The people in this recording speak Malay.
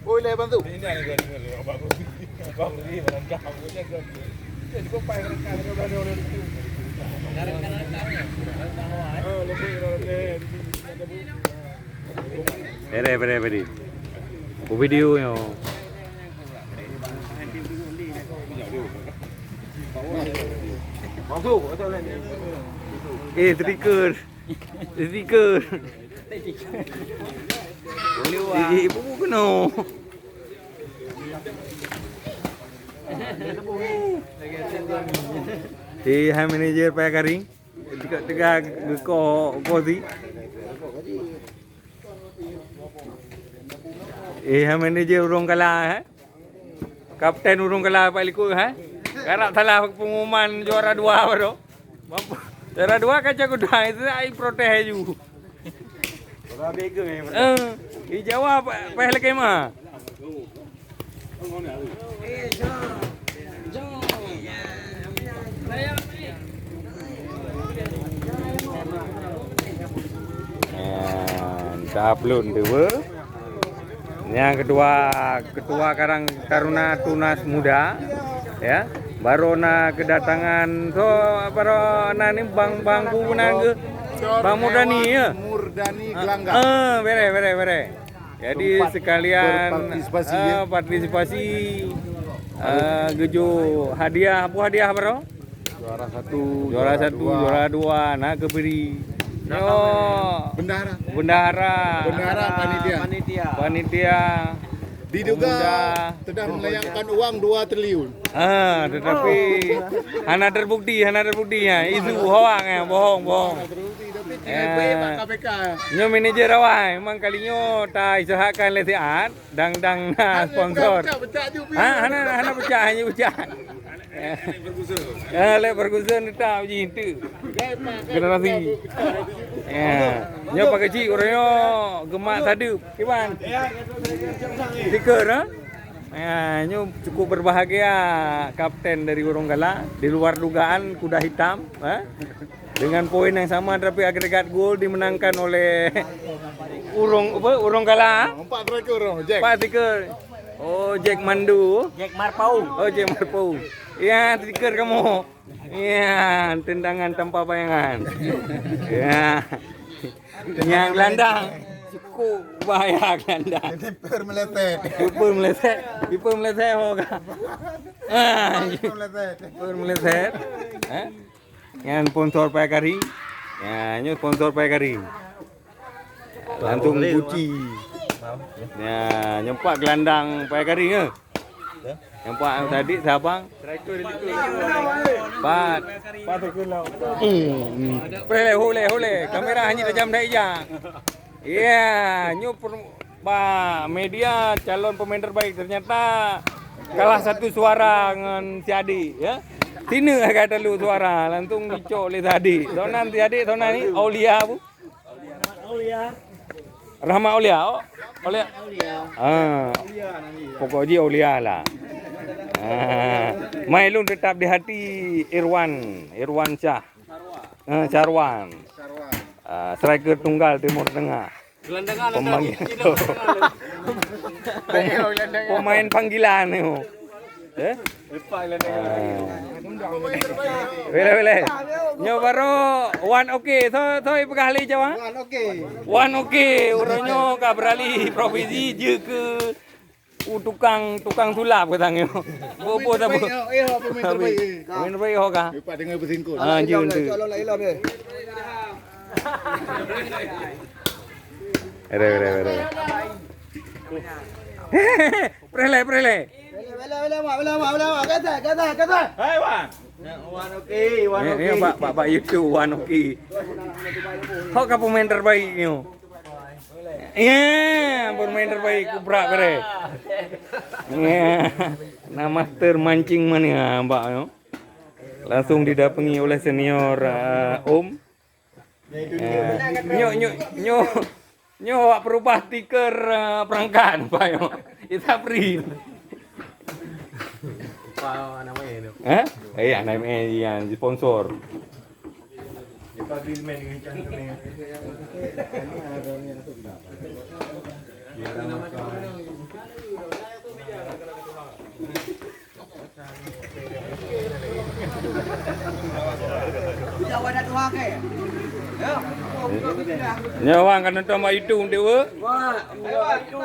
Boleh bantu. Ini ada gini abang ni barang kamu je kan. Jadi kau pai kan kau dah ada itu. Oh, lebih ada. Pere. Video yo. Masuk atau lain. Stiker. Boleh wah. Ibu kena. Hai manager paya kari. Tiga ko si. Hai manager urung kalah Kapten urung kalah Pak Liku Karak salah pengumuman juara 2 baru. Juara 2 kaca kuda itu ai protes ju. Ora bega ni. Jawab peh lagi mah. Upload dua. Yang kedua Ketua Karang Taruna Tunas Muda ya. Baru na kedatangan so baru na ni bangku menangga Bang Murdani ya. Murdani Gelanggang. Bere. Jadi sekalian partisipasi gejo hadiah apa hadiah bro? Juara 1, juara 2, nah keberi. Bendahara panitia. Diduga telah melayangkan uang 2 triliun. Tetapi hana terbukti ya. Isu hoang ya, bohong. KPK. Nyo manajer awai, memang kalinya tak isahakan lesiat, dang na sponsor. Hana pecah. Le pergusan tak uji itu. Generasi. Nyo pakai cik orangnya gemak tadi. Kiban. Stiker nyo cukup berbahagia kapten dari Urung Gala di luar dugaan kuda hitam dengan poin yang sama tapi agregat gol dimenangkan oleh Urung Gala. 4 striker Jack. 4 stiker. Oh, Jack Mandu. Jack Marpau. Jack Marpau. Ya, stiker kamu. Ya, tendangan tanpa bayangan. Ya. Yang gelandang. Cukup bahaya gelandang. Keeper meleset. Keeper meleset hoga. Keeper meleset. Yang sponsor paya kari. Ya, ini sponsor paya kari. Langsung Gucci. Ya, nyempak gelandang paya kari ya. Nyempak tadi siapa? Pat. Hole. Kamera hanya tajam dah ija. Ya, nyu media calon pemain terbaik ternyata kalah 1 suara dengan si Adi ya. Tina kata lu suara langsung dicok oleh tadi. Sonan si Adi ni Aulia bu. Rahmat Aulia. Aulia. Pokoknya Aulia lah. Mailun tetap di hati Irwan Syah. Charwan. Striker tunggal Timur Tengah. Pemain panggilan itu. Bele. Nyo baru one okay. So pegahli Jawa. One okay. Uronyo ka beralih profesi je ke tukang sulap katanya. Bobo tak apa. Pemain terbaik ho ka. Lepas dengar bersingkut. Jun tu. Bere. Prele. Bela. Kata. Hai Wan. Wan okey. Ini Pak YouTube one okay. Kau ka pemain terbaik ni. Ya, pemain terbaik Kubra bere. Ya. Nama termancing mana Mbak yo. Langsung didatangi oleh senior Om. Nyo perubah stiker perangkat Pak yo. Kita free. Apa namanya itu? Namanya yang sponsor. Nyawang kan nonton mak itu dia. Wah, itu